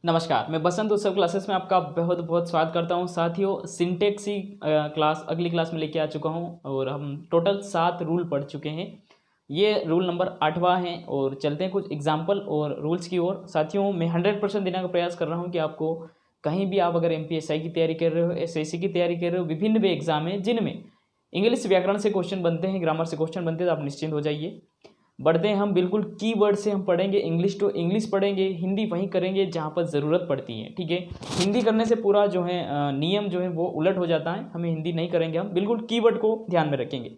नमस्कार, मैं बसंत उत्सव क्लासेस में आपका बहुत बहुत स्वागत करता हूं। साथियों, सिंटेक्स ही क्लास अगली क्लास में लेके आ चुका हूं और हम टोटल 7 रूल पढ़ चुके हैं। ये रूल नंबर 8वां है और चलते हैं कुछ एग्जाम्पल और रूल्स की ओर। साथियों, मैं 100% देने का प्रयास कर रहा हूं कि आपको कहीं भी आप अगर MPSI की तैयारी कर रहे हो, SSC की तैयारी कर रहे हो, विभिन्न भी एग्जाम हैं जिनमें इंग्लिश व्याकरण से क्वेश्चन बनते हैं, ग्रामर से क्वेश्चन बनते हैं, तो आप निश्चिंत हो जाइए। बढ़ते हैं हम बिल्कुल कीवर्ड से हम पढ़ेंगे, इंग्लिश टू इंग्लिश पढ़ेंगे, हिंदी वहीं करेंगे जहाँ पर ज़रूरत पड़ती है। ठीक है, हिंदी करने से पूरा जो है नियम जो है वो उलट हो जाता है। हमें हिंदी नहीं करेंगे, हम बिल्कुल कीवर्ड को ध्यान में रखेंगे।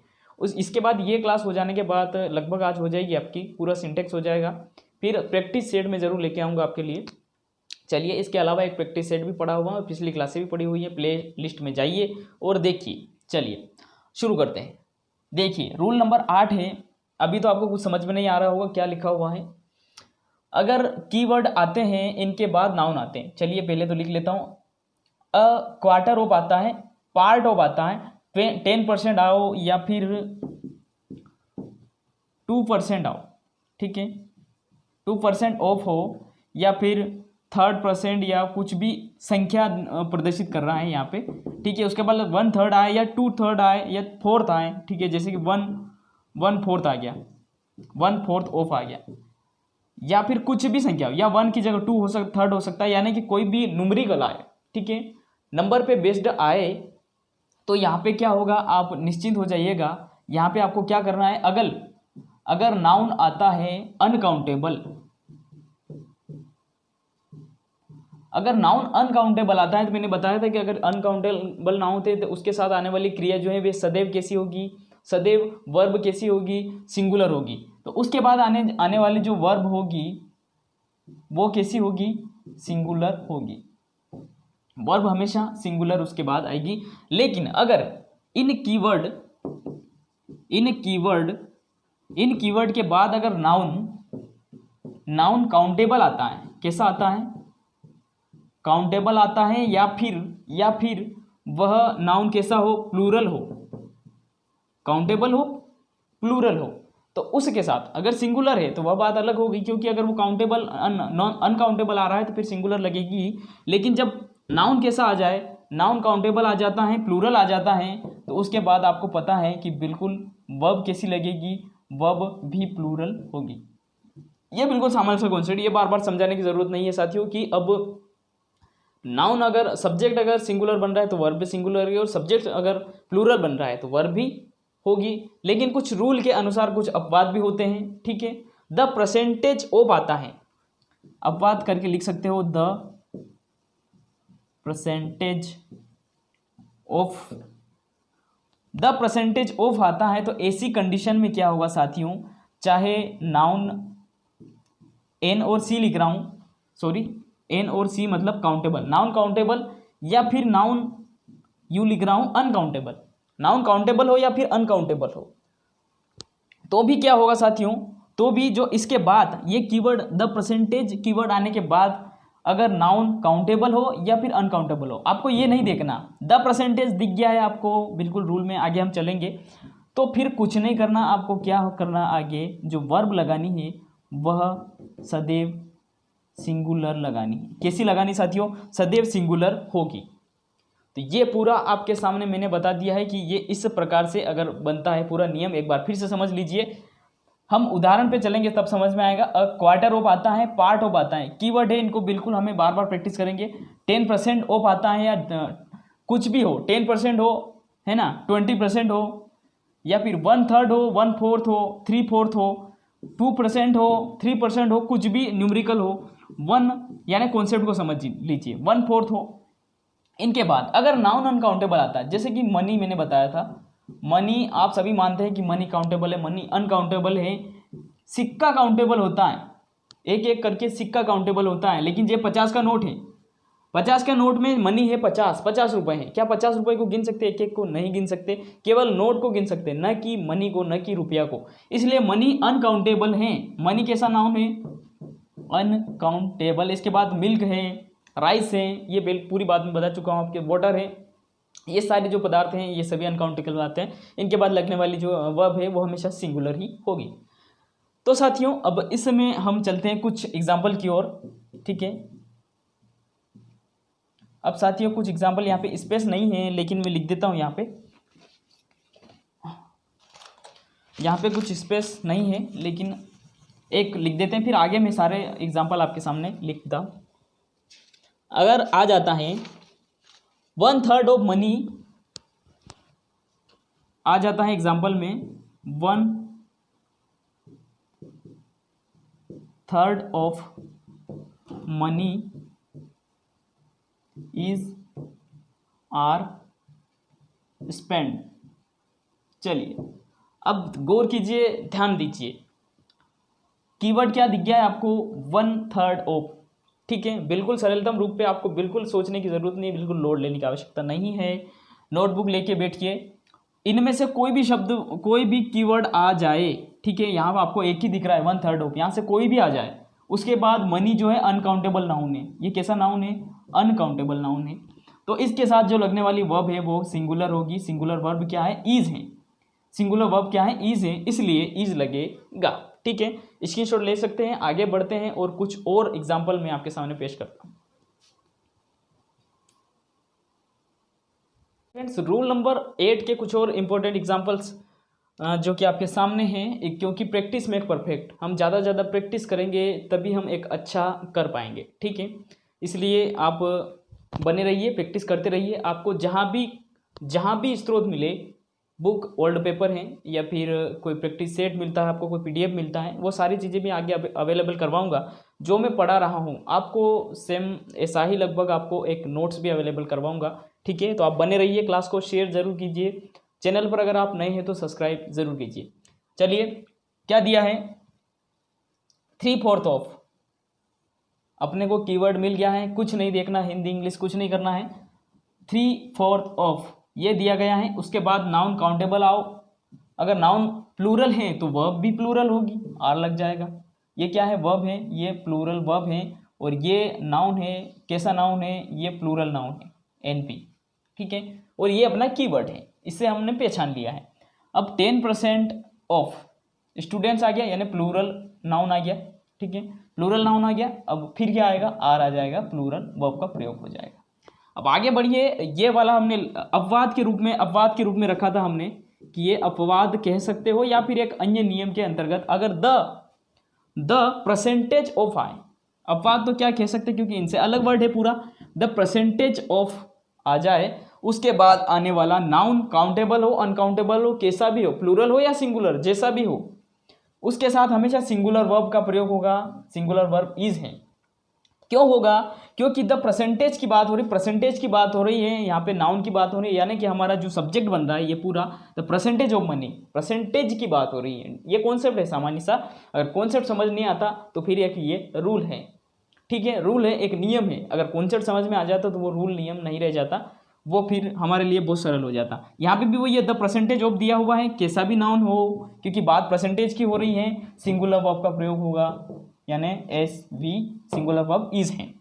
इसके बाद ये क्लास हो जाने के बाद लगभग आज हो जाएगी आपकी, पूरा सिंटेक्स हो जाएगा। फिर प्रैक्टिस सेट में ज़रूर लेके आऊँगा आपके लिए। चलिए, इसके अलावा एक प्रैक्टिस सेट भी पढ़ा हुआ है, पिछली क्लासें भी पढ़ी हुई है, प्ले लिस्ट में जाइए और देखिए। चलिए शुरू करते हैं। देखिए, रूल नंबर 8 है। अभी तो आपको कुछ समझ में नहीं आ रहा होगा क्या लिखा हुआ है। अगर कीवर्ड आते हैं, इनके बाद नाउन आते हैं। चलिए पहले तो लिख लेता हूँ। अ क्वार्टर ऑफ आता है, पार्ट ऑफ आता है, 10% आओ या फिर 2% आओ। ठीक है, 2% ऑफ हो या फिर 3rd% या कुछ भी संख्या प्रदर्शित कर रहा है यहाँ पे। ठीक है, उसके बाद 1/3 आए या 2/3 आए या 4th आए। ठीक है, जैसे कि 1/4 आ गया, 1/4 ऑफ आ गया, या फिर कुछ भी संख्या हो, या 1 की जगह 2 हो सकता, 3rd हो सकता है, यानी कि कोई भी न्यूमेरिकल आए। ठीक है, नंबर पे बेस्ड आए तो यहाँ पे क्या होगा, आप निश्चिंत हो जाइएगा। यहाँ पे आपको क्या करना है, अगर नाउन आता है अनकाउंटेबल, अगर नाउन अनकाउंटेबल आता है तो मैंने बताया था कि अगर अनकाउंटेबल नाउन थे तो उसके साथ आने वाली क्रिया जो है वे सदैव कैसी होगी, सदैव वर्ब कैसी होगी, सिंगुलर होगी। तो उसके बाद आने वाली जो वर्ब होगी वो कैसी होगी, सिंगुलर होगी। वर्ब हमेशा सिंगुलर उसके बाद आएगी। लेकिन अगर इन कीवर्ड के बाद अगर नाउन काउंटेबल आता है, कैसा आता है, काउंटेबल आता है, या फिर वह नाउन कैसा हो, प्लूरल हो, काउंटेबल हो, प्लूरल हो, तो उसके साथ अगर सिंगुलर है तो वह बात अलग होगी, क्योंकि अगर वो काउंटेबल अनकाउंटेबल आ रहा है तो फिर सिंगुलर लगेगी। लेकिन जब नाउन कैसा आ जाए, नाउन काउंटेबल आ जाता है, प्लूरल आ जाता है, तो उसके बाद आपको पता है कि बिल्कुल वर्ब कैसी लगेगी, वर्ब भी प्लूरल होगी। ये बिल्कुल सामान्य सा कॉन्सेप्ट, ये बार बार समझाने की जरूरत नहीं है साथियों कि अब नाउन अगर सब्जेक्ट अगर सिंगुलर बन रहा है तो वर्ब भी सिंगुलर है, और सब्जेक्ट अगर प्लूरल बन रहा है तो वर्ब भी होगी। लेकिन कुछ रूल के अनुसार कुछ अपवाद भी होते हैं। ठीक है, द परसेंटेज ऑफ आता है, अपवाद करके लिख सकते हो, द परसेंटेज ऑफ आता है। तो ऐसी कंडीशन में क्या होगा साथियों, चाहे नाउन एन और सी लिख रहा हूं, सॉरी एन और सी मतलब काउंटेबल, नाउन काउंटेबल, या फिर नाउन यू लिख रहा हूं अनकाउंटेबल, नाउन काउंटेबल हो या फिर अनकाउंटेबल हो, तो भी क्या होगा साथियों, तो भी जो इसके बाद ये कीवर्ड द परसेंटेज कीवर्ड आने के बाद अगर नाउन काउंटेबल हो या फिर अनकाउंटेबल हो, आपको ये नहीं देखना। द परसेंटेज दिख गया है आपको, बिल्कुल रूल में आगे हम चलेंगे, तो फिर कुछ नहीं करना, आपको क्या करना, आगे जो वर्ब लगानी है वह सदैव सिंगुलर लगानी। कैसी लगानी साथियों, सदैव सिंगुलर होगी। तो ये पूरा आपके सामने मैंने बता दिया है कि ये इस प्रकार से अगर बनता है पूरा नियम। एक बार फिर से समझ लीजिए, हम उदाहरण पे चलेंगे तब समझ में आएगा। क्वार्टर ऑफ आता है, पार्ट ऑफ आता है, कीवर्ड है, इनको बिल्कुल हमें बार बार प्रैक्टिस करेंगे। 10% ऑफ आता है, या कुछ भी हो, 10% हो, है ना, 20% हो, या फिर 1/3 हो, 1/4 हो, 3/4 हो, 2% हो, 3% हो, कुछ भी न्यूमेरिकल हो, 1 यानी कॉन्सेप्ट को समझ लीजिए, 1/4 हो। इनके बाद अगर नाउन अनकाउंटेबल आता है, जैसे कि मनी मैंने बताया था, मनी आप सभी मानते हैं कि मनी काउंटेबल है, मनी अनकाउंटेबल है। सिक्का काउंटेबल होता है, एक एक करके सिक्का काउंटेबल होता है, लेकिन ये 50 का नोट है, 50 के नोट में मनी है 50 रुपए है। क्या 50 रुपए को गिन सकते, एक एक को नहीं गिन सकते, केवल नोट को गिन सकते, न कि मनी को, न कि रुपया को, इसलिए मनी अनकाउंटेबल है। मनी कैसा नाउन है, अनकाउंटेबल। इसके बाद मिल्क है, राइस है, ये पूरी बात में बता चुका हूँ आपके, वाटर है, ये सारे जो पदार्थ हैं ये सभी अनकाउंटेबल आते हैं। इनके बाद लगने वाली जो वर्ब है वो हमेशा सिंगुलर ही होगी। तो साथियों, अब इसमें हम चलते हैं कुछ एग्जाम्पल की ओर। ठीक है, अब साथियों कुछ एग्जाम्पल, यहाँ पे स्पेस नहीं है लेकिन मैं लिख देता हूँ यहाँ पे कुछ स्पेस नहीं है लेकिन एक लिख देते हैं, फिर आगे मैं सारे एग्जाम्पल आपके सामने लिखता हूँ। अगर आ जाता है 1/3 ऑफ मनी, आ जाता है एग्जाम्पल में 1/3 of money is are spend. चलिए अब गौर कीजिए, ध्यान दीजिए, कीवर्ड क्या दिख गया है आपको, 1/3 ऑफ। ठीक है, बिल्कुल सरलतम रूप पे, आपको बिल्कुल सोचने की जरूरत नहीं है, बिल्कुल लोड लेने की आवश्यकता नहीं है। नोटबुक लेके बैठिए, इनमें से कोई भी शब्द, कोई भी कीवर्ड आ जाए, ठीक है, यहाँ पर आपको एक ही दिख रहा है 1/3 ऑफ, यहाँ से कोई भी आ जाए, उसके बाद मनी जो है अनकाउंटेबल नाउन है। ये कैसा नाउन है, अनकाउंटेबल नाउन है। तो इसके साथ जो लगने वाली वर्ब है वो सिंगुलर होगी। सिंगुलर वर्ब क्या है, इज है। सिंगुलर वर्ब क्या है, इज है, इसलिए इज लगेगा। ठीक है, स्क्रीनशॉट ले सकते हैं। आगे बढ़ते हैं और कुछ और एग्जाम्पल मैं आपके सामने पेश करता हूं। फ्रेंड्स, रूल नंबर 8 के कुछ और इंपॉर्टेंट एग्जाम्पल्स जो कि आपके सामने हैं, क्योंकि प्रैक्टिस मेक परफेक्ट, हम ज़्यादा से ज़्यादा प्रैक्टिस करेंगे तभी हम एक अच्छा कर पाएंगे। ठीक है, इसलिए आप बने रहिए, प्रैक्टिस करते रहिए। आपको जहाँ भी स्रोत मिले, बुक, ओल्ड पेपर हैं, या फिर कोई प्रैक्टिस सेट मिलता है आपको, कोई PDF मिलता है, वो सारी चीज़ें भी आगे अवेलेबल करवाऊंगा। जो मैं पढ़ा रहा हूँ आपको सेम ऐसा ही लगभग आपको एक नोट्स भी अवेलेबल करवाऊंगा। ठीक है, तो आप बने रहिए, क्लास को शेयर जरूर कीजिए, चैनल पर अगर आप नए हैं तो सब्सक्राइब जरूर कीजिए। चलिए, क्या दिया है, 3/4 ऑफ, अपने को कीवर्ड मिल गया है, कुछ नहीं देखना, हिंदी इंग्लिश कुछ नहीं करना है। 3/4 ऑफ ये दिया गया है। उसके बाद नाउन काउंटेबल आओ, अगर नाउन प्लूरल है तो वर्ब भी प्लूरल होगी, आर लग जाएगा। ये क्या है, वर्ब है, ये प्लूरल वर्ब है, और ये नाउन है, कैसा नाउन है, ये प्लूरल नाउन है, NP। ठीक है, और ये अपना कीवर्ड है, इससे हमने पहचान लिया है। अब 10% ऑफ स्टूडेंट्स आ गया, यानी प्लूरल नाउन आ गया। ठीक है, प्लूरल नाउन आ गया। अब फिर क्या आएगा, आर आ जाएगा, प्लूरल वर्ब का प्रयोग हो जाएगा। अब आगे बढ़िए, ये वाला हमने अपवाद के रूप में रखा था हमने, कि ये अपवाद कह सकते हो या फिर एक अन्य नियम के अंतर्गत अगर द परसेंटेज ऑफ आए, अपवाद तो क्या कह सकते, क्योंकि इनसे अलग वर्ड है पूरा। द परसेंटेज ऑफ आ जाए, उसके बाद आने वाला नाउन काउंटेबल हो, अनकाउंटेबल हो, कैसा भी हो, प्लूरल हो या सिंगुलर, जैसा भी हो, उसके साथ हमेशा सिंगुलर वर्ब का प्रयोग होगा। सिंगुलर वर्ब इज है। क्यों होगा, क्योंकि द परसेंटेज की बात हो रही है, यहाँ पे नाउन की बात हो रही है, यानी कि हमारा जो सब्जेक्ट बन रहा है ये पूरा the percentage of money, percentage की बात हो रही है। ये कॉन्सेप्ट है सामान्य सा, अगर कॉन्सेप्ट समझ नहीं आता तो फिर एक ये रूल है। ठीक है, रूल है, एक नियम है, अगर कॉन्सेप्ट समझ में आ जाता तो वो रूल नियम नहीं रह जाता, वो फिर हमारे लिए बहुत सरल हो जाता। यहाँ पे भी वो ये द परसेंटेज ऑफ दिया हुआ है, कैसा भी नाउन हो, क्योंकि बात परसेंटेज की हो रही है, सिंगुलर वर्ब का प्रयोग होगा, यानी SV, सिंगुलर वर्ब इज है।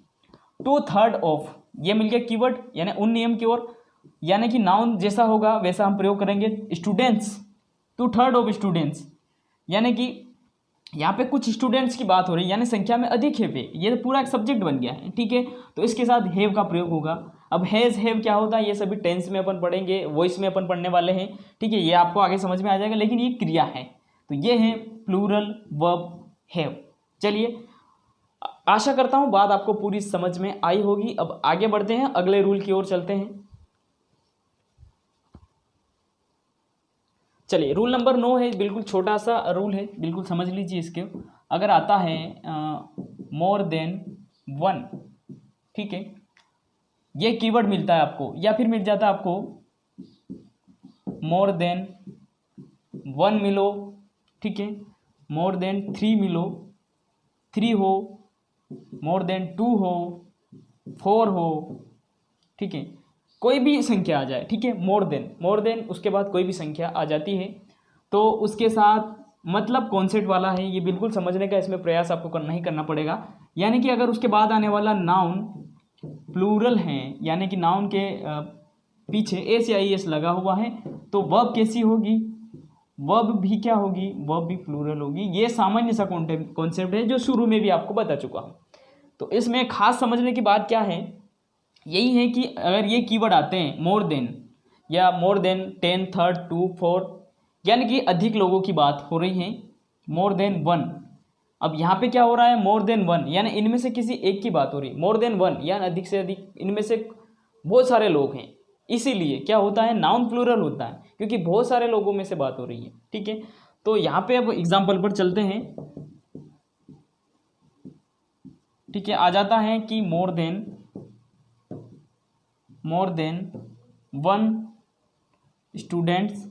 2/3 ऑफ ये मिल गया कीवर्ड, यानी उन नियम की ओर, यानी कि नाउन जैसा होगा वैसा हम प्रयोग करेंगे। स्टूडेंट्स, 2/3 ऑफ स्टूडेंट्स, यानी कि यहाँ पे कुछ स्टूडेंट्स की बात हो रही है, यानी संख्या में अधिक है वे, ये पूरा एक सब्जेक्ट बन गया है। ठीक है, तो इसके साथ हैव का प्रयोग होगा। अब हैज, हैव क्या होता है, ये सभी टेंस में अपन पढ़ेंगे, वॉइस में अपन पढ़ने वाले हैं। ठीक है, ये आपको आगे समझ में आ जाएगा, लेकिन ये क्रिया है, तो ये है प्लूरल वर्ब हैव। चलिए, आशा करता हूँ बात आपको पूरी समझ में आई होगी। अब आगे बढ़ते हैं, अगले रूल की ओर चलते हैं। चलिए, रूल नंबर 9 है, बिल्कुल छोटा सा रूल है, बिल्कुल समझ लीजिए इसके। अगर आता है मोर देन 1, ठीक है, ये कीवर्ड मिलता है आपको, या फिर मिल जाता है आपको मोर देन 1 मिलो, ठीक है, मोर देन 3 मिलो, 3 हो, मोर देन 2 हो, 4 हो, ठीक है, कोई भी संख्या आ जाए। ठीक है, मोर देन उसके बाद कोई भी संख्या आ जाती है तो उसके साथ मतलब कॉन्सेप्ट वाला है, ये बिल्कुल समझने का इसमें प्रयास आपको नहीं करना पड़ेगा। यानी कि अगर उसके बाद आने वाला नाउन प्लूरल है, यानी कि नाउन के पीछे एस या एस लगा हुआ है, तो वर्ब कैसी होगी, वर्ब भी क्या होगी, वर्ब भी प्लूरल होगी। ये सामान्य सा कॉन्सेप्ट है जो शुरू में भी आपको बता चुका हूँ। तो इसमें खास समझने की बात क्या है यही है कि अगर ये कीवर्ड आते हैं मोर देन या मोर देन 10 3rd 2 4, यानी कि अधिक लोगों की बात हो रही है, मोर देन 1। अब यहाँ पे क्या हो रहा है, मोर देन 1 यानी इनमें से किसी एक की बात हो रही है, मोर देन 1 यानी अधिक से अधिक, इनमें से बहुत सारे लोग हैं, इसीलिए क्या होता है, नाउन प्लूरल होता है, क्योंकि बहुत सारे लोगों में से बात हो रही है। ठीक है, तो यहाँ पे अब एग्जाम्पल पर चलते हैं। ठीक है, आ जाता है कि मोर देन 1 स्टूडेंट्स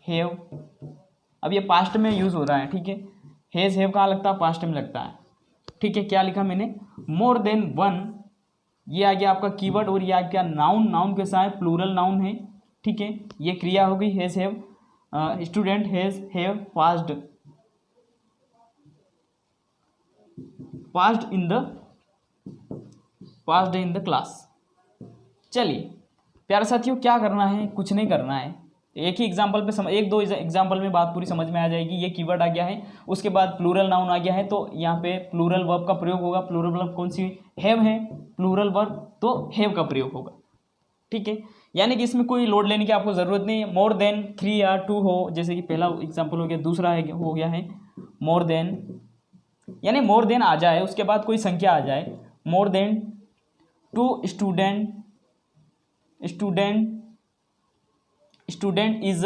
हैव, अब ये पास्ट में यूज हो रहा है। ठीक है, हैज हैव कहाँ लगता है, पास्ट में लगता है। ठीक है, क्या लिखा मैंने, मोर देन 1, ये आ गया आपका कीवर्ड, और ये आ गया नाउन, नाउन कैसा है, प्लूरल नाउन है। ठीक है, ये क्रिया हो गई has have, student has have passed in the class. चलिए प्यारे साथियों, क्या करना है, कुछ नहीं करना है, एक ही एग्जाम्पल पे एक दो एग्जाम्पल में बात पूरी समझ में आ जाएगी। ये कीवर्ड आ गया है, उसके बाद प्लूरल नाउन आ गया है, तो यहाँ पे प्लूरल वर्ब का प्रयोग होगा। प्लूरल वर्ब कौन सी, हैव है, प्लूरल वर्ब तो हैव का प्रयोग होगा। ठीक है, यानी कि इसमें कोई लोड लेने की आपको ज़रूरत नहीं है। मोर देन 3 या 2 हो, जैसे कि पहला एग्जाम्पल हो गया, दूसरा है हो गया है मोर देन, यानी मोर देन आ जाए, उसके बाद कोई संख्या आ जाए, more than 2 student is,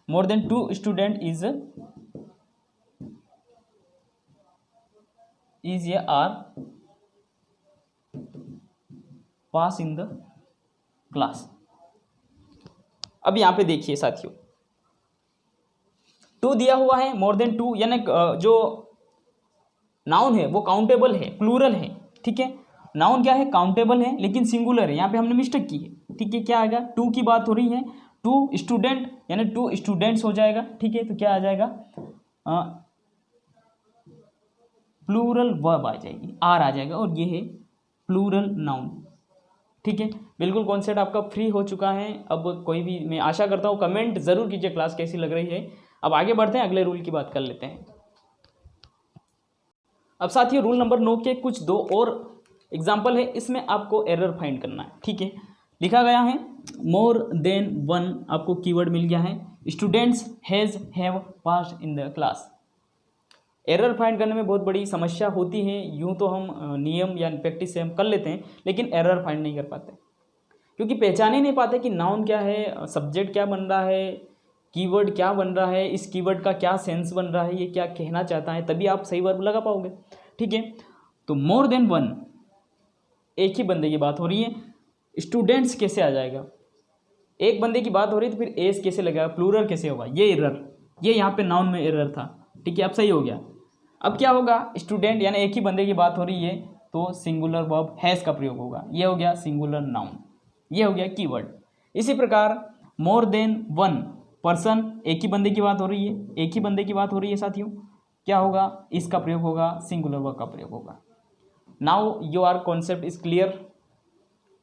more than 2 student is या are pass in the class. अब यहां पे देखिए साथियों, 2 दिया हुआ है, मोर देन 2, यानी जो नाउन है वो काउंटेबल है, प्लूरल है। ठीक है, नाउन क्या है, काउंटेबल है, लेकिन सिंगुलर है, यहाँ पे हमने मिस्टेक की है। ठीक है, क्या आएगा, 2 की बात हो रही है, 2 स्टूडेंट यानी 2 स्टूडेंट्स हो जाएगा। ठीक है, तो क्या आ जाएगा, प्लूरल वर्ब आ जाएगी, आर आ जाएगा, और ये है प्लूरल नाउन। ठीक है, बिल्कुल कॉन्सेप्ट आपका फ्री हो चुका है। अब कोई भी, मैं आशा करता हूँ कमेंट जरूर कीजिए क्लास कैसी लग रही है। अब आगे बढ़ते हैं, अगले रूल की बात कर लेते हैं। अब साथियों रूल नंबर 9 के कुछ 2 और एग्जाम्पल है, इसमें आपको एरर फाइंड करना है। ठीक है, लिखा गया है मोर देन 1, आपको कीवर्ड मिल गया है, students has have passed in the class. Error find करने में बहुत बड़ी समस्या होती है, यूं तो हम नियम या प्रैक्टिस से हम कर लेते हैं, लेकिन एरर फाइंड नहीं कर पाते, क्योंकि पहचान ही नहीं पाते कि नाउन क्या है, सब्जेक्ट क्या बन रहा है, कीवर्ड क्या बन रहा है, इस कीवर्ड का क्या सेंस बन रहा है, ये क्या कहना चाहता है, तभी आप सही वर्ब लगा पाओगे। ठीक है, तो मोर देन 1, एक ही बंदे की बात हो रही है, स्टूडेंट्स कैसे आ जाएगा, एक बंदे की बात हो रही है, तो फिर एस कैसे लगेगा, प्लूरल कैसे होगा, ये एरर, ये यहाँ पे नाउन में एरर था। ठीक है, अब सही हो गया। अब क्या होगा, स्टूडेंट यानी एक ही बंदे की बात हो रही है, तो सिंगुलर वर्ब हैज का प्रयोग होगा, ये हो गया सिंगुलर नाउन, ये हो गया कीवर्ड। इसी प्रकार मोर देन 1 पर्सन, एक ही बंदे की बात हो रही है, एक ही बंदे की बात हो रही है साथियों, क्या होगा, इसका प्रयोग होगा, सिंगुलर वर्ब का प्रयोग होगा। Now your concept is clear.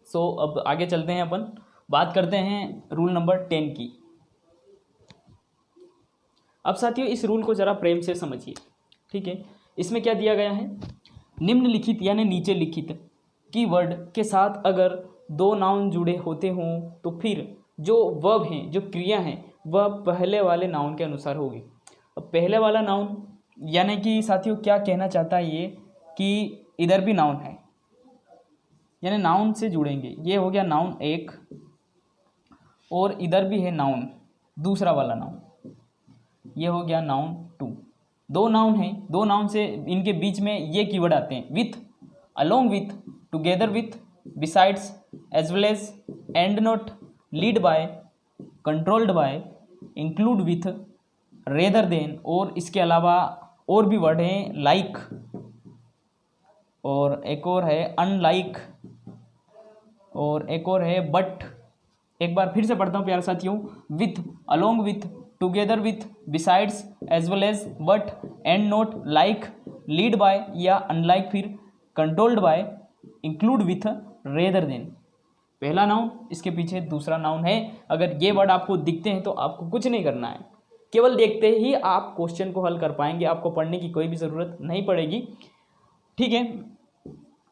So अब आगे चलते हैं, अपन बात करते हैं रूल नंबर 10 की। अब साथियों इस रूल को जरा प्रेम से समझिए। ठीक है, इसमें क्या दिया गया है, निम्नलिखित यानी नीचे लिखित कीवर्ड के साथ अगर 2 नाउन जुड़े होते हों तो फिर जो वर्ब हैं, जो क्रिया हैं, वह पहले वाले नाउन के अनुसार होगी। अब पहले वाला नाउन यानी कि साथियों क्या कहना चाहता है ये, कि इधर भी नाउन है, यानी नाउन से जुड़ेंगे, ये हो गया नाउन 1, और इधर भी है नाउन, दूसरा वाला नाउन, ये हो गया नाउन 2। 2 नाउन हैं, 2 नाउन से इनके बीच में ये कीवर्ड आते हैं, with, along with, together with, besides, as well as, and not, lead by, controlled by, include with, rather than, और इसके अलावा और भी वर्ड हैं लाइक, और एक और है अनलाइक, और एक और है बट। एक बार फिर से पढ़ता हूँ प्यारे साथियों, with, along with, together with, besides, as well as, but, and not, like, lead by या अनलाइक, फिर controlled by, include with, rather than. पहला नाउन, इसके पीछे दूसरा नाउन है। अगर ये वर्ड आपको दिखते हैं तो आपको कुछ नहीं करना है, केवल देखते ही आप क्वेश्चन को हल कर पाएंगे, आपको पढ़ने की कोई भी ज़रूरत नहीं पड़ेगी। ठीक है,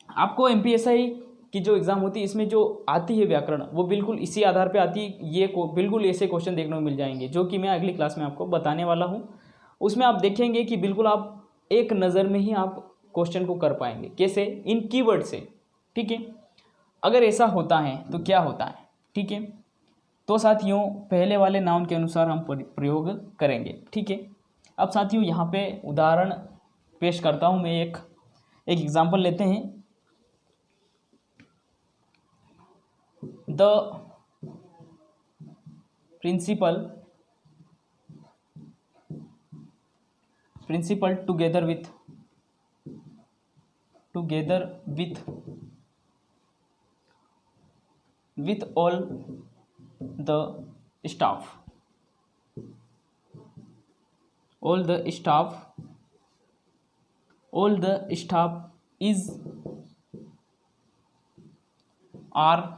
आपको MPSI की जो एग्ज़ाम होती है इसमें जो आती है व्याकरण, वो बिल्कुल इसी आधार पे आती है। ये बिल्कुल ऐसे क्वेश्चन देखने को मिल जाएंगे जो कि मैं अगली क्लास में आपको बताने वाला हूँ। उसमें आप देखेंगे कि बिल्कुल आप एक नज़र में ही आप क्वेश्चन को कर पाएंगे। कैसे? इन कीवर्ड से। ठीक है, अगर ऐसा होता है तो क्या होता है? ठीक है, तो साथियों पहले वाले नाउन के अनुसार हम प्रयोग करेंगे। ठीक है, अब साथियों यहाँ पे उदाहरण पेश करता हूँ मैं। एक एग्जाम्पल लेते हैं। The principal together with all the staff is are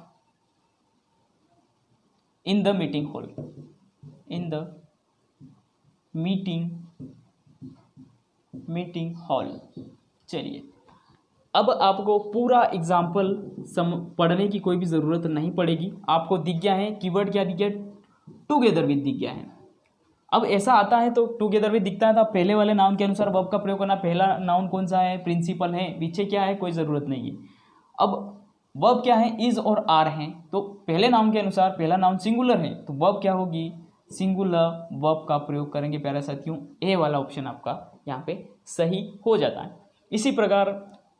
in the meeting hall चलिए, अब आपको पूरा एग्जाम्पल पढ़ने की कोई भी ज़रूरत नहीं पड़ेगी। आपको दिख गया है कीवर्ड, क्या दिख गया? टुगेदर विद दिख गया है। अब ऐसा आता है तो टुगेदर विद दिखता है तो आप पहले वाले नाउन के अनुसार वर्ब का प्रयोग करना। पहला नाउन कौन सा है? प्रिंसिपल है। पीछे क्या है? कोई ज़रूरत नहीं है। अब वर्ब क्या है? इज और आर हैं, तो पहले नाउन के अनुसार पहला नाउन सिंगुलर है तो वर्ब क्या होगी? सिंगुलर वर्ब का प्रयोग करेंगे। प्यारे साथियों, ए वाला ऑप्शन आपका यहाँ पे सही हो जाता है। इसी प्रकार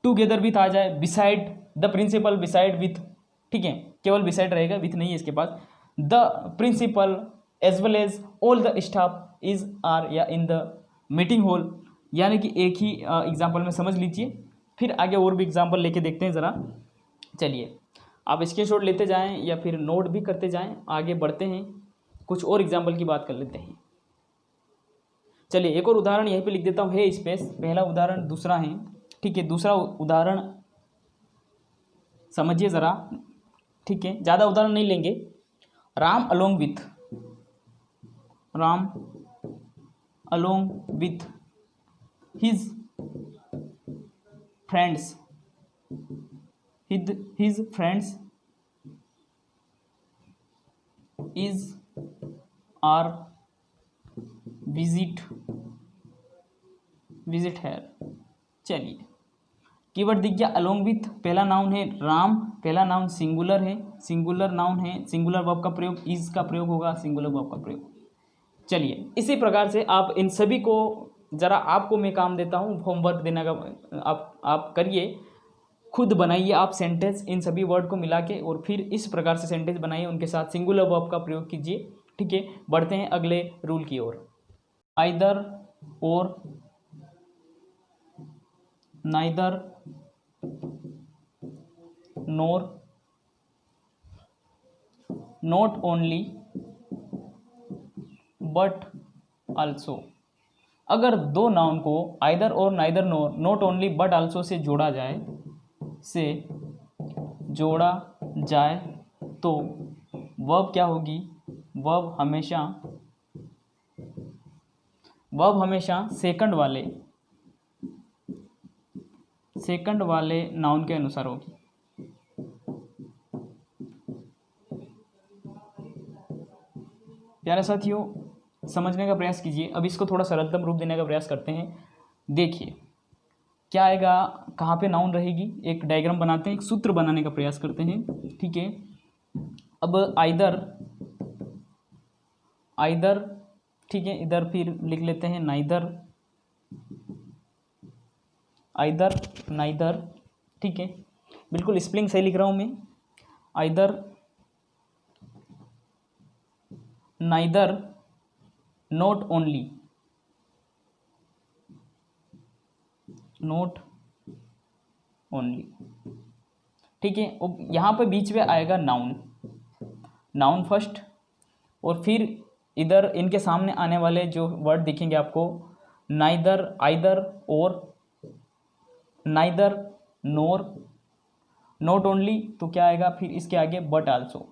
टुगेदर विथ आ जाए, beside the principal, beside with, ठीक है, केवल बिसाइड रहेगा, विथ नहीं है इसके पास। The principal as well as all the staff is are या इन द मीटिंग हॉल, यानी कि एक ही एग्जाम्पल में समझ लीजिए। फिर आगे और भी एग्जाम्पल लेके देखते हैं ज़रा। चलिए, आप स्क्रीनशॉट लेते जाएं या फिर नोट भी करते जाएं। आगे बढ़ते हैं, कुछ और एग्जाम्पल की बात कर लेते हैं। चलिए, एक और उदाहरण यहीं पे लिख देता हूँ, है स्पेस। पहला उदाहरण, दूसरा है। ठीक है, दूसरा उदाहरण समझिए ज़रा। ठीक है, ज़्यादा उदाहरण नहीं लेंगे। Ram along with his friends is are visit here. चलिए, कीवर्ड दिख गया अलोंग विथ। पहला नाउन है राम, पहला नाउन सिंगुलर है, सिंगुलर नाउन है, सिंगुलर वर्ब का प्रयोग, इज का प्रयोग होगा, सिंगुलर वर्ब का प्रयोग। चलिए, इसी प्रकार से आप इन सभी को ज़रा, आपको मैं काम देता हूँ होमवर्क देने का, आप करिए, खुद बनाइए आप सेंटेंस इन सभी वर्ड को मिला के, और फिर इस प्रकार से सेंटेंस बनाइए, उनके साथ सिंगुलर वर्ब का प्रयोग कीजिए। ठीक है, बढ़ते हैं अगले रूल की ओर। आइदर और, neither, NOR, not only, but also. अगर दो नाउन को आइदर और, neither, NOR, not only, but also say जोड़ा जाए तो वर्ब क्या होगी? वर्ब हमेशा सेकंड वाले नाउन के अनुसार होगी। प्यारे साथियों, समझने का प्रयास कीजिए। अब इसको थोड़ा सरलतम रूप देने का प्रयास करते हैं। देखिए क्या आएगा, कहाँ पे नाउन रहेगी, एक डायग्राम बनाते हैं, एक सूत्र बनाने का प्रयास करते हैं। ठीक है, अब आइदर, ठीक है, इधर फिर लिख लेते हैं नाइदर, नाइदर। ठीक है, बिल्कुल स्पेलिंग सही लिख रहा हूँ मैं। आइदर, नाइदर, नॉट ओनली, ठीक है। अब यहाँ पे बीच में आएगा नाउन फर्स्ट, और फिर इधर इनके सामने आने वाले जो वर्ड दिखेंगे आपको, नाइदर, आइदर और, नाइदर, नोर, नॉट ओनली, तो क्या आएगा फिर इसके आगे? But also.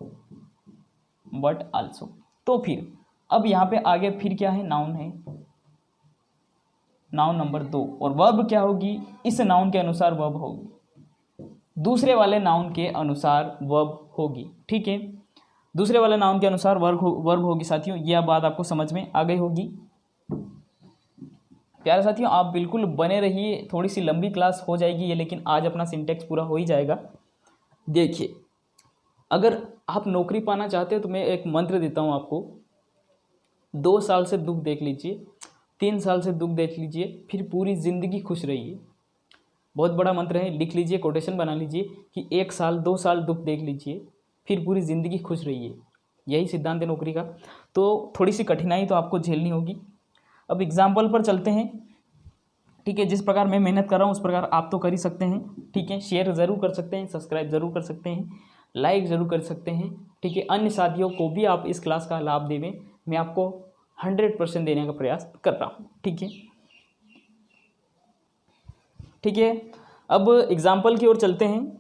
तो फिर अब यहाँ पे आगे फिर क्या है, नाउन है, नाउन नंबर 2, और वर्ब क्या होगी, इस नाउन के अनुसार वर्ब होगी, दूसरे वाले नाउन के अनुसार वर्ब होगी। ठीक है, दूसरे वाले नाउन के अनुसार वर्ब होगी साथियों। यह बात आपको समझ में आ गई होगी। प्यारे साथियों, आप बिल्कुल बने रहिए, थोड़ी सी लंबी क्लास हो जाएगी ये, लेकिन आज अपना सिंटेक्स पूरा हो ही जाएगा। देखिए, अगर आप नौकरी पाना चाहते हो तो मैं एक मंत्र देता हूँ आपको, 2 साल से दुख देख लीजिए, 3 साल से दुख देख लीजिए, फिर पूरी ज़िंदगी खुश रहिए। बहुत बड़ा मंत्र है, लिख लीजिए, कोटेशन बना लीजिए कि 1 साल 2 साल दुख देख लीजिए, फिर पूरी ज़िंदगी खुश रहिए। यही सिद्धांत है नौकरी का। तो थोड़ी सी कठिनाई तो आपको झेलनी होगी। अब एग्जाम्पल पर चलते हैं। ठीक है, जिस प्रकार मैं मेहनत कर रहा हूँ उस प्रकार आप तो कर ही सकते हैं। ठीक है, शेयर ज़रूर कर सकते हैं, सब्सक्राइब ज़रूर कर सकते हैं, लाइक ज़रूर कर सकते हैं। ठीक है, अन्य साथियों को भी आप इस क्लास का लाभ देवें, मैं आपको 100% देने का प्रयास कर रहा हूँ। ठीक है, ठीक है, अब एग्जाम्पल की ओर चलते हैं।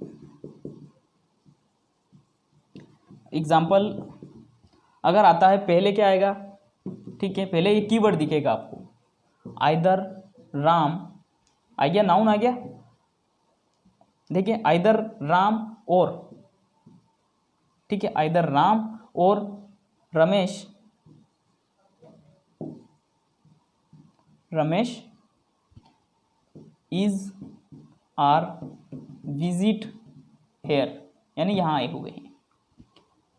एग्जाम्पल अगर आता है, पहले क्या आएगा, ठीक है, पहले एक कीवर्ड दिखेगा आपको, आइदर राम, आ गया, नाउन आ गया। देखिए, आइदर राम और, ठीक है, आइदर राम और Ramesh, Ramesh is are visit here, यानी यहाँ आए हुए हैं।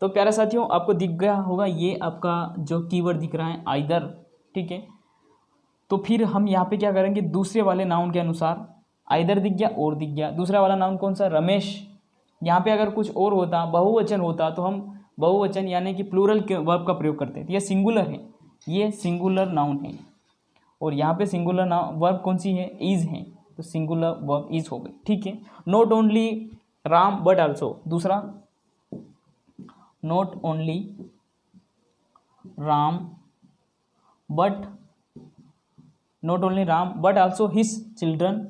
तो प्यारे साथियों, आपको दिख गया होगा ये आपका जो कीवर्ड दिख रहा है, आइदर। ठीक है, तो फिर हम यहाँ पे क्या करेंगे, दूसरे वाले नाउन के अनुसार, आइदर दिख गया और दिख गया, दूसरा वाला नाउन कौन सा, रमेश। यहाँ पे अगर कुछ और होता, बहुवचन होता, तो हम बहुवचन यानी कि प्लूरल के वर्ब का प्रयोग करते हैं। तो ये सिंगुलर है, ये सिंगुलर नाउन है, और यहाँ पे सिंगुलर नाउन वर्ब कौन सी है, इज है, तो सिंगुलर वर्ब इज हो गई। ठीक है, not only Ram but also, दूसरा not only Ram but, not only Ram but also his children,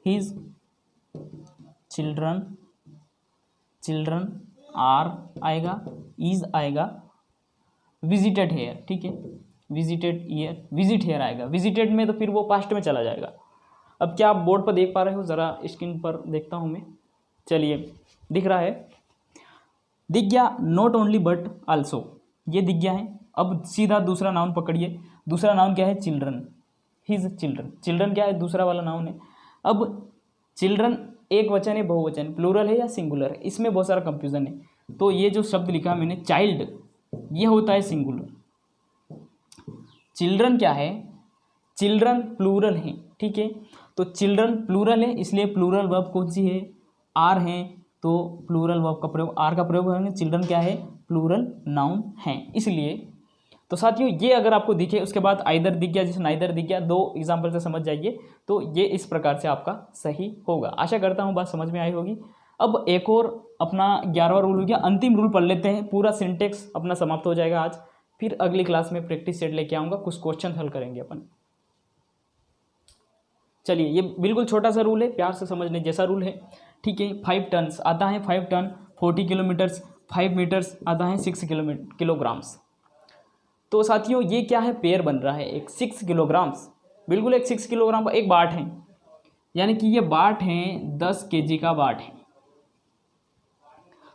his children, children are आएगा, इज आएगा, विजिटेड हेयर। ठीक है, विजिटेड ईयर, विजिट हेयर आएगा, विजिटेड में तो फिर वो पास्ट में चला जाएगा। अब क्या आप बोर्ड पर देख पा रहे हो, ज़रा स्क्रीन पर देखता हूँ मैं, चलिए दिख रहा है, दिख गया, नॉट ओनली बट आल्सो, ये दिख गया है। अब सीधा दूसरा नाउन पकड़िए, दूसरा नाउन क्या है, चिल्ड्रन, हिज चिल्ड्रन, चिल्ड्रन क्या है, दूसरा वाला नाउन है। अब चिल्ड्रन एक वचन है, बहुवचन, प्लूरल है या सिंगुलर है, इसमें बहुत सारा कंफ्यूजन है। तो ये जो शब्द लिखा मैंने चाइल्ड, ये होता है सिंगुलर, चिल्ड्रन क्या है, चिल्ड्रन प्लूरल है। ठीक है, तो चिल्ड्रन प्लूरल है, इसलिए प्लूरल वर्ब कौन सी है, आर है, तो प्लूरल वर्ब का प्रयोग, आर का प्रयोग करेंगे। चिल्ड्रन क्या है, प्लूरल नाउन है, इसलिए। तो साथियों, ये अगर आपको दिखे, उसके बाद आइदर दिख गया, जैसे नाइदर दिख गया, 2 एग्जाम्पल से समझ जाइए, तो ये इस प्रकार से आपका सही होगा। आशा करता हूँ बात समझ में आई होगी। अब एक और अपना 11वां रूल हो गया, अंतिम रूल पढ़ लेते हैं, पूरा सिंटेक्स अपना समाप्त हो जाएगा आज। फिर अगली क्लास में प्रैक्टिस सेट लेके आऊँगा, कुछ क्वेश्चन हल करेंगे अपन। चलिए, ये बिल्कुल छोटा सा रूल है, प्यार से समझने जैसा रूल है। ठीक है, 5 टन्स आता है, 5 टन 40 किलोमीटर्स, 5 मीटर्स आता है 6 किलोग्राम्स। तो साथियों, ये क्या है, पेयर बन रहा है, एक 6 किलोग्राम्स, बिल्कुल एक 6 किलोग्राम का एक बाट है, यानी कि ये बाट है, 10 kg का बाट है।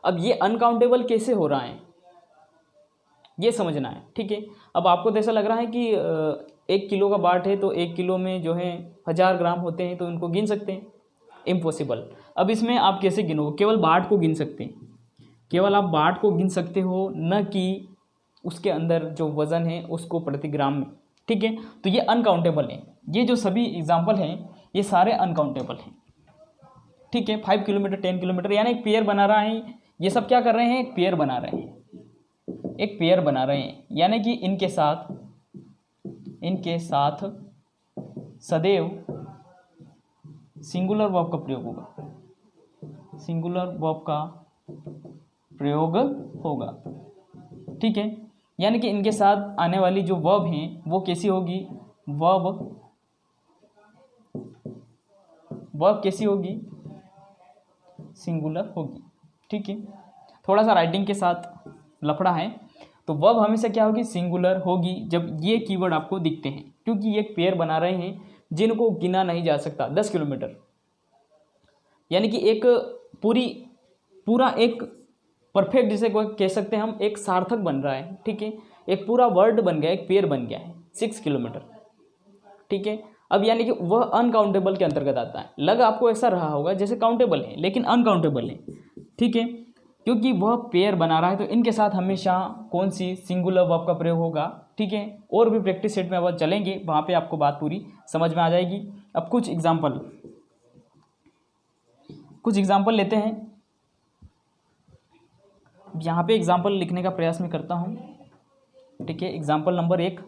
अब ये अनकाउंटेबल कैसे हो रहा है, ये समझना है। ठीक है, अब आपको तो ऐसा लग रहा है कि 1 किलो का बाट है, तो 1 किलो में जो है 1000 ग्राम होते हैं, तो इनको गिन सकते हैं, इम्पॉसिबल। अब इसमें आप कैसे गिनोगे, केवल बाट को गिन सकते हैं, केवल आप बाट को गिन सकते हो, न कि उसके अंदर जो वज़न है उसको प्रति ग्राम में। ठीक है, तो ये अनकाउंटेबल है, ये जो सभी एग्जाम्पल हैं ये सारे अनकाउंटेबल हैं। ठीक है, 5 किलोमीटर 10 किलोमीटर, यानी एक पेयर बना रहा है, ये सब क्या कर रहे हैं, एक पेयर बना रहे हैं, एक पेयर बना रहे हैं, यानी कि इनके साथ सदैव सिंगुलर वर्ब का प्रयोग होगा, सिंगुलर वर्ब का प्रयोग होगा। ठीक है, यानी कि इनके साथ आने वाली जो वर्ब हैं वो कैसी होगी, वर्ब कैसी होगी, सिंगुलर होगी। ठीक है, थोड़ा सा राइटिंग के साथ लफड़ा है, तो वर्ब हमेशा क्या होगी, सिंगुलर होगी जब ये कीवर्ड आपको दिखते हैं, क्योंकि ये एक पेयर बना रहे हैं जिनको गिना नहीं जा सकता। 10 किलोमीटर यानी कि एक पूरा एक परफेक्ट, जिसे कह सकते हैं हम, एक सार्थक बन रहा है, ठीक है, एक पूरा वर्ड बन गया, एक पेयर बन गया है 6 किलोमीटर, ठीक है। अब यानी कि वह अनकाउंटेबल के अंतर्गत आता है। लग आपको ऐसा रहा होगा जैसे काउंटेबल है लेकिन अनकाउंटेबल है, ठीक है, क्योंकि वह पेयर बना रहा है। तो इनके साथ हमेशा कौन सी, सिंगुलर वर्ब का प्रयोग होगा, ठीक है। और भी प्रैक्टिस सेट में अब चलेंगे, वहाँ पे आपको बात पूरी समझ में आ जाएगी। अब कुछ एग्जाम्पल लेते हैं। यहाँ पे एग्जाम्पल लिखने का प्रयास मैं करता हूँ, ठीक है। Example number 1,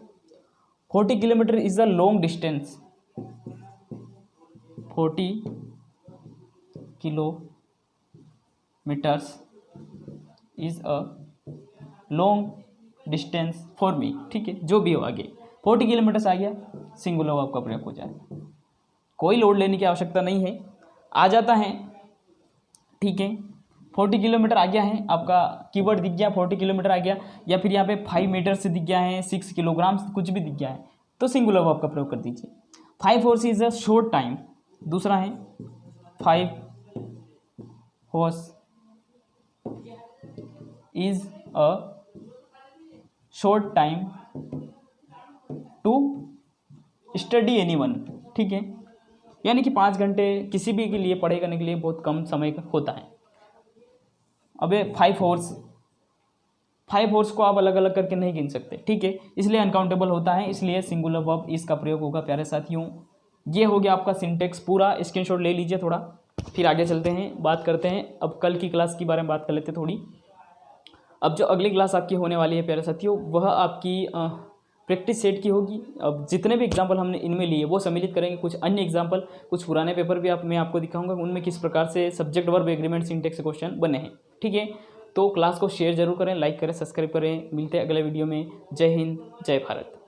40 kilometre is a long distance. 40 kilometres is a long distance for me, ठीक है, जो भी हो आगे 40 किलोमीटर्स आ गया, सिंगुलर वर्ब का प्रयोग हो जाए, कोई लोड लेने की आवश्यकता नहीं है, आ जाता है, ठीक है। 40 किलोमीटर आ गया है, आपका कीवर्ड दिख गया, 40 किलोमीटर आ गया, या फिर यहाँ पे 5 मीटर से दिख गया है, 6 किलोग्राम कुछ भी दिख गया है, तो सिंगुलर वर्ब का प्रयोग कर दीजिए। 5 horse is a short time, दूसरा है 5 horse is a short time to study anyone, ठीक है, यानी कि 5 घंटे किसी भी के लिए पढ़ाई करने के लिए बहुत कम समय होता है। अबे 5 हॉर्स को आप अलग अलग करके नहीं गिन सकते, ठीक है, इसलिए अनकाउंटेबल होता है, इसलिए सिंगुलर वर्ब इसका प्रयोग होगा। प्यारे साथियों, ये हो गया आपका सिंटेक्स पूरा, स्क्रीनशॉट ले लीजिए थोड़ा, फिर आगे चलते हैं, बात करते हैं। अब कल की क्लास के बारे में बात कर लेते हैं थोड़ी। अब जो अगली क्लास आपकी होने वाली है प्यारे साथियों, वह आपकी प्रैक्टिस सेट की होगी। अब जितने भी एग्जाम्पल हमने इनमें लिए वो सम्मिलित करेंगे, कुछ अन्य एग्जाम्पल, कुछ पुराने पेपर भी मैं आपको दिखाऊंगा, उनमें किस प्रकार से सब्जेक्ट वर्ब एग्रीमेंट सिंटेक्स से क्वेश्चन बने हैं, ठीक है। तो क्लास को शेयर जरूर करें, लाइक करें, सब्सक्राइब करें। मिलते हैं अगले वीडियो में। जय हिंद, जय भारत।